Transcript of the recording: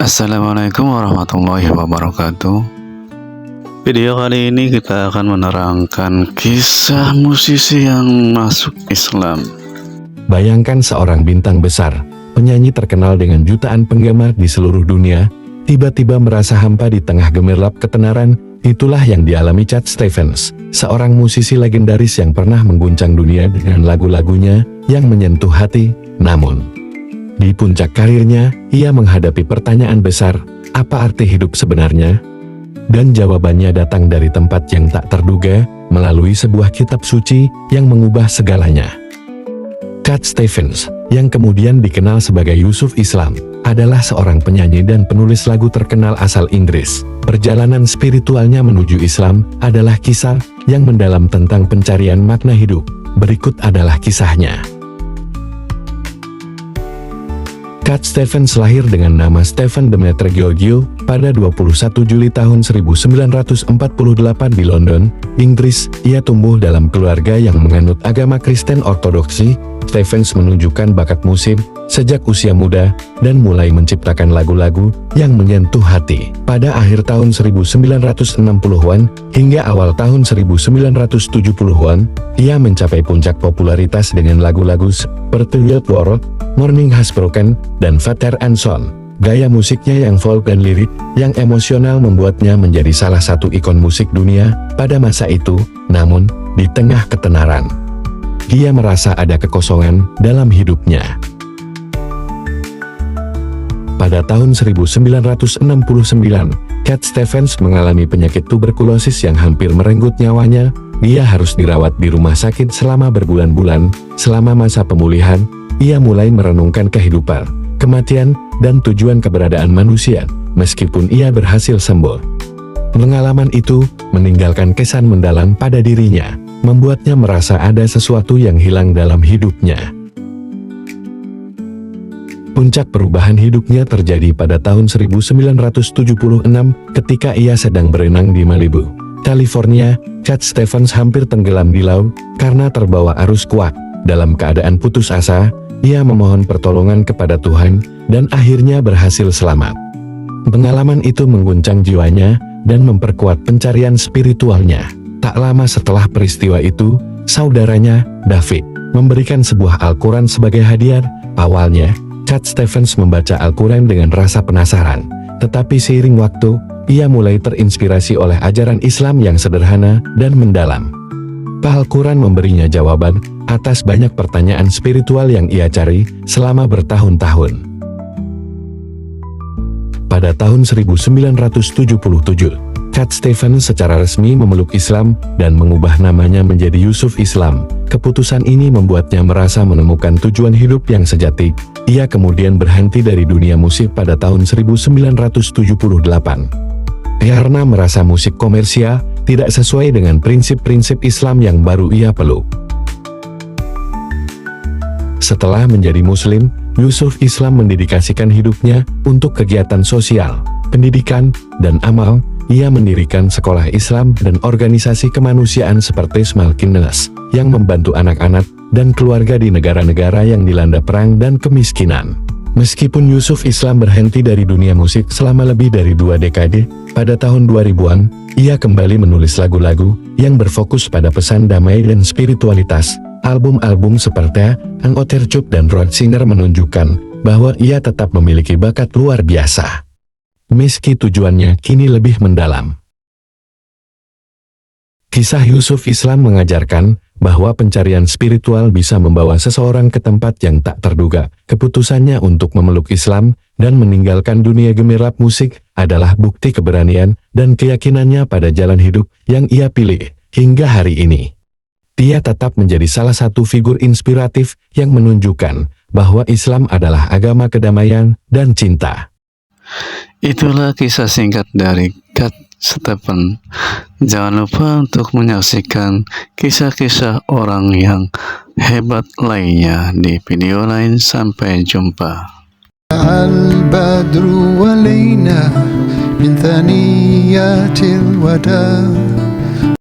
Assalamualaikum warahmatullahi wabarakatuh. Video kali ini kita akan menerangkan kisah musisi yang masuk Islam. Bayangkan seorang bintang besar, penyanyi terkenal dengan jutaan penggemar di seluruh dunia, tiba-tiba merasa hampa di tengah gemerlap ketenaran. Itulah yang dialami Cat Stevens, seorang musisi legendaris yang pernah mengguncang dunia dengan lagu-lagunya yang menyentuh hati. Namun, di puncak karirnya, ia menghadapi pertanyaan besar, apa arti hidup sebenarnya? Dan jawabannya datang dari tempat yang tak terduga, melalui sebuah kitab suci yang mengubah segalanya. Cat Stevens, yang kemudian dikenal sebagai Yusuf Islam, adalah seorang penyanyi dan penulis lagu terkenal asal Inggris. Perjalanan spiritualnya menuju Islam adalah kisah yang mendalam tentang pencarian makna hidup. Berikut adalah kisahnya. Cat Stevens lahir dengan nama Stephen Demetre Georgiou pada 21 Juli tahun 1948 di London, Inggris. Ia tumbuh dalam keluarga yang menganut agama Kristen Ortodoksi. Stevens menunjukkan bakat musik sejak usia muda dan mulai menciptakan lagu-lagu yang menyentuh hati. Pada akhir tahun 1960-an hingga awal tahun 1970-an, ia mencapai puncak popularitas dengan lagu-lagu seperti Wild World, Morning Has Broken, dan Father and Son. Gaya musiknya yang folk dan lirik yang emosional membuatnya menjadi salah satu ikon musik dunia pada masa itu. Namun, di tengah ketenaran, dia merasa ada kekosongan dalam hidupnya. Pada tahun 1969, Cat Stevens mengalami penyakit tuberkulosis yang hampir merenggut nyawanya. Dia harus dirawat di rumah sakit selama berbulan-bulan. Selama masa pemulihan, ia mulai merenungkan kehidupan, kematian, dan tujuan keberadaan manusia. Meskipun ia berhasil sembuh, pengalaman itu meninggalkan kesan mendalam pada dirinya, membuatnya merasa ada sesuatu yang hilang dalam hidupnya. Puncak perubahan hidupnya terjadi pada tahun 1976 ketika ia sedang berenang di Malibu, California. Cat Stevens hampir tenggelam di laut karena terbawa arus kuat. Dalam keadaan putus asa, ia memohon pertolongan kepada Tuhan dan akhirnya berhasil selamat. Pengalaman itu mengguncang jiwanya dan memperkuat pencarian spiritualnya. Tak lama setelah peristiwa itu, saudaranya, David, memberikan sebuah Al-Quran sebagai hadiah. Awalnya, Cat Stevens membaca Al-Quran dengan rasa penasaran, tetapi seiring waktu, ia mulai terinspirasi oleh ajaran Islam yang sederhana dan mendalam. Al-Quran memberinya jawaban atas banyak pertanyaan spiritual yang ia cari selama bertahun-tahun. Pada tahun 1977, Cat Stevens secara resmi memeluk Islam dan mengubah namanya menjadi Yusuf Islam. Keputusan ini membuatnya merasa menemukan tujuan hidup yang sejati. Ia kemudian berhenti dari dunia musik pada tahun 1978. Karena merasa musik komersial tidak sesuai dengan prinsip-prinsip Islam yang baru ia peluk. Setelah menjadi Muslim, Yusuf Islam mendedikasikan hidupnya untuk kegiatan sosial, pendidikan, dan amal. Ia mendirikan sekolah Islam dan organisasi kemanusiaan seperti Small Kindness, yang membantu anak-anak dan keluarga di negara-negara yang dilanda perang dan kemiskinan. Meskipun Yusuf Islam berhenti dari dunia musik selama lebih dari 2 dekade, pada tahun 2000-an, ia kembali menulis lagu-lagu yang berfokus pada pesan damai dan spiritualitas. Album-album seperti Angotercup dan Road Singer menunjukkan bahwa ia tetap memiliki bakat luar biasa, meski tujuannya kini lebih mendalam. Kisah Yusuf Islam mengajarkan bahwa pencarian spiritual bisa membawa seseorang ke tempat yang tak terduga. Keputusannya untuk memeluk Islam dan meninggalkan dunia gemerlap musik adalah bukti keberanian dan keyakinannya pada jalan hidup yang ia pilih. Hingga hari ini, dia tetap menjadi salah satu figur inspiratif yang menunjukkan bahwa Islam adalah agama kedamaian dan cinta. Itulah kisah singkat dari Cat Stevens. Jangan lupa untuk menyaksikan kisah-kisah orang yang hebat lainnya di video lain. Sampai jumpa. Al-Badru Alaina min thaniyatil wada